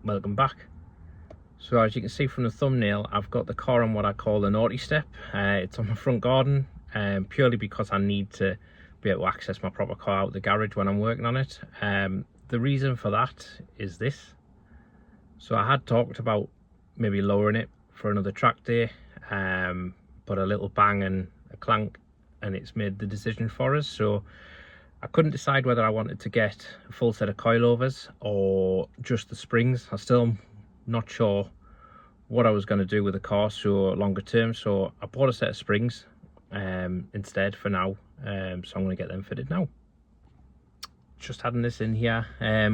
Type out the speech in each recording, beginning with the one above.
welcome back. So as you can see from the thumbnail, I've got the car on what I call the naughty step. It's on my front garden, purely because I need to be able to access my proper car out of the garage when I'm working on it. The reason for that is this. So I had talked about maybe lowering it for another track day, but a little bang and a clank and it's made the decision for us. So I couldn't decide whether I wanted to get a full set of coilovers or just the springs. I still not sure what I was going to do with the car so longer term, so I bought a set of springs instead for now. So I'm going to get them fitted now. Just adding this in here.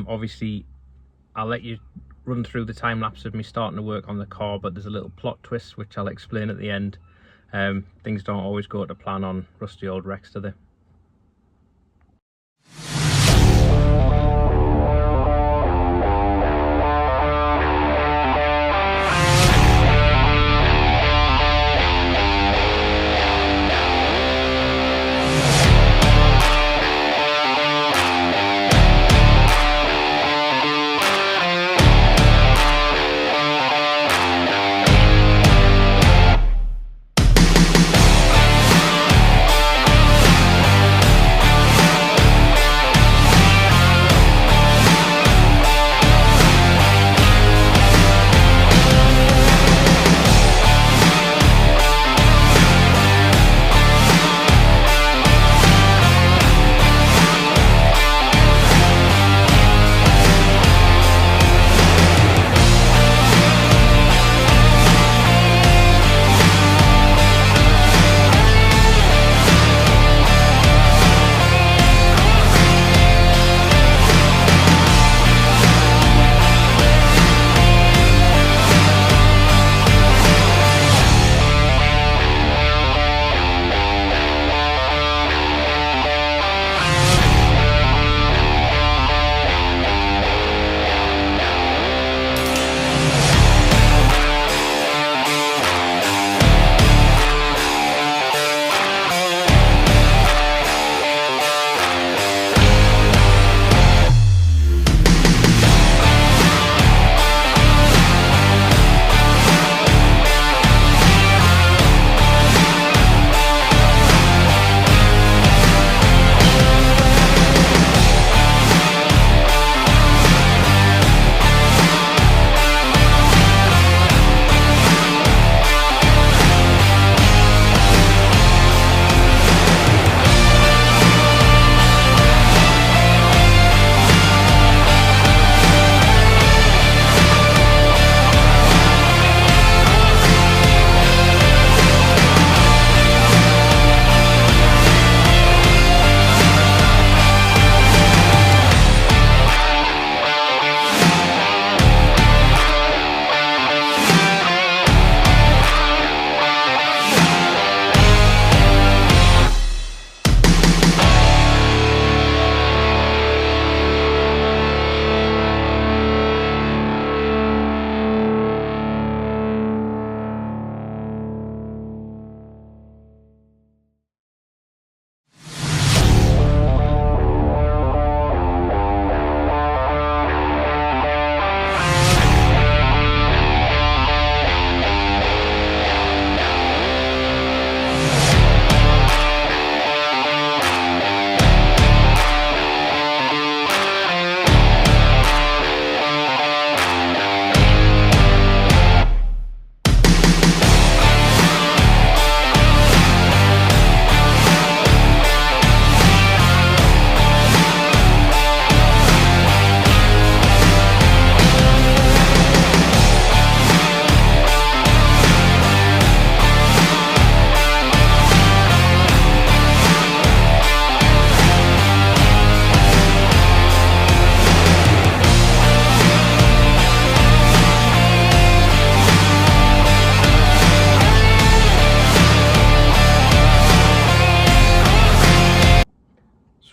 Obviously I'll let you run through the time lapse of me starting to work on the car, but there's a little plot twist which I'll explain at the end. Things don't always go to plan on rusty old wrecks, do they?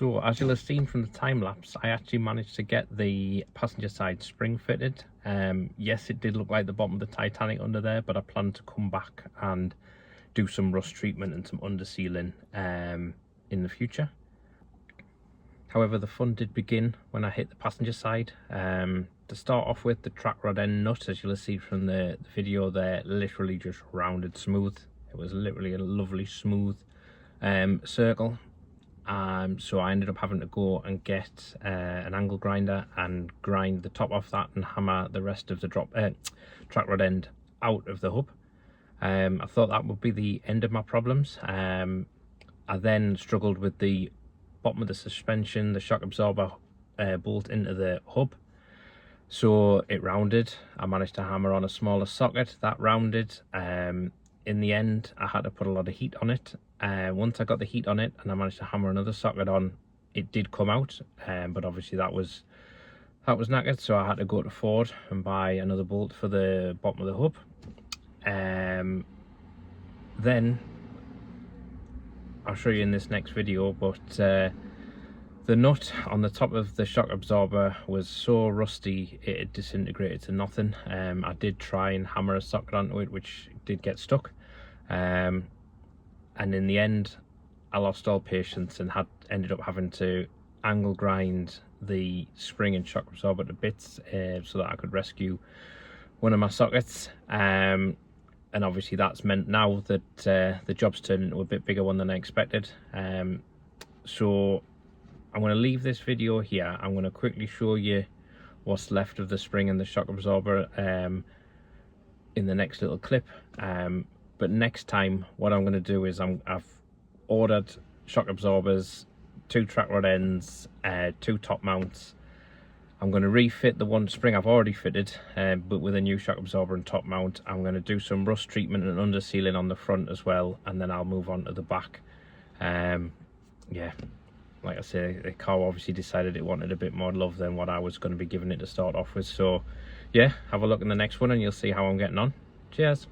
So as you'll have seen from the time lapse, I actually managed to get the passenger side spring fitted. Yes, it did look like the bottom of the Titanic under there, but I plan to come back and do some rust treatment and some under sealing in the future. However, the fun did begin when I hit the passenger side. To start off with, the track rod end nut, as you'll see from the video there, literally just rounded smooth. It was literally a lovely smooth circle. So I ended up having to go and get an angle grinder and grind the top off that and hammer the rest of the track rod end out of the hub. I thought that would be the end of my problems. I then struggled with the bottom of the suspension, the shock absorber bolt into the hub, so it rounded. I managed to hammer on a smaller socket that rounded. In the end, I had to put a lot of heat on it. Once I got the heat on it and I managed to hammer another socket on, it did come out, but obviously that was knackered, so I had to go to Ford and buy another bolt for the bottom of the hub. Then I'll show you in this next video, but the nut on the top of the shock absorber was so rusty it had disintegrated to nothing. I did try and hammer a socket onto it, which did get stuck, and in the end I lost all patience and ended up having to angle grind the spring and shock absorber to bits so that I could rescue one of my sockets. And obviously that's meant now that the job's turned into a bit bigger one than I expected. So I'm going to leave this video here. I'm going to quickly show you what's left of the spring and the shock absorber in the next little clip. But next time what I'm going to do is I've ordered shock absorbers, 2 track rod ends, 2 top mounts. I'm going to refit the one spring I've already fitted, but with a new shock absorber and top mount. I'm going to do some rust treatment and under sealing on the front as well, and then I'll move on to the back. Yeah, like I say, the car obviously decided it wanted a bit more love than what I was going to be giving it to start off with. So yeah, have a look in the next one and you'll see how I'm getting on. Cheers.